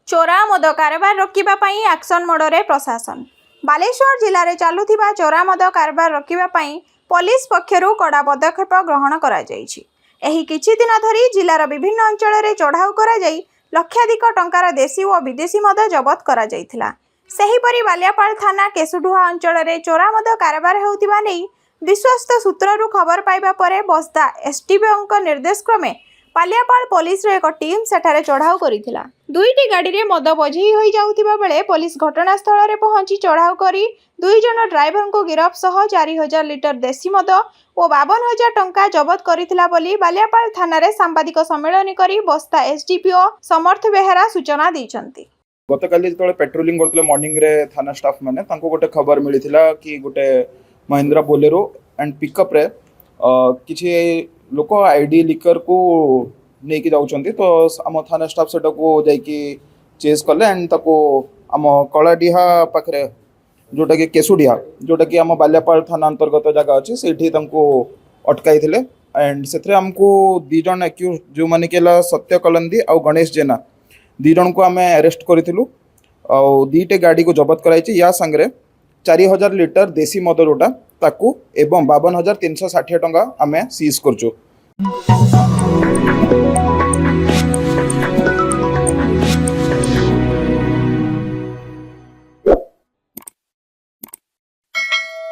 चोरा मद कारबार रोकिबा पई एक्शन मोडरे प्रशासन। बालेश्वर जिले में चलुथिबा चोरा मद कारबार रोकिबा पई पुलिस पक्षरु कड़ा पदक्षेप ग्रहण करा जायछि। एही किछि दिन धरी जिलार विभिन्न अंचल में चढ़ाऊ करा जाई लक्षाधिक टंकार देशी और विदेशी मद जबत करा जायथिला। सेहीपरि बालियापाल थाना केसुडुहा अंचल में चोरा मद कारबार हेउथिबा नै विश्वस्त सूत्ररु खबर पाइबा परे बस्दा एसटीबीओ निर्देश क्रमे बालियापाल पुलिस एक टीम सेठारे चढ़ाऊ करिथिला। दुईटी गाड़ी रे मद बझेई होई जाउथिबा बेले पुलिस घटनास्थल रे पहुंची चढ़ाऊ करी 2 जन ड्राइवर को गिरफ सह 4000 लिटर देशी मद और 52,000 टंका जबत करिथिला बोली बालियापाल थाना रे सांबादिक सम्मेलन करी बस्ता एसडीपीओ समर्थ बेहेरा सूचना दैछंती। गतकाली जो पेट्रोलिंग करते मॉर्निंग रे थाना स्टाफ मैंने गोटे खबर मिलता कि गोटे महिंद्रा बोलेरो एंड पिकअप रे किसी लोक आईडी लिकर को लेकिन जाऊँच तो आम थाना स्टाफ से जाकि चेस कले एंड ताको आम कलाडीहा पाखे जोटा कि केसुडीहा जोटा कि आम बालियापाल थाना अंतर्गत जगह अच्छी से अटकाई एंड से आमको 2 जन एक्यूज जो मैंने कि सत्य कलंदी और गणेश जेना 2 जन को आम अरेस्ट करूँ और 2टे गाड़ी को जबत कराई या सांगे 4000 लिटर देशी मद जोटा ताकू एवं 52,360 टंका आम सीज करचु।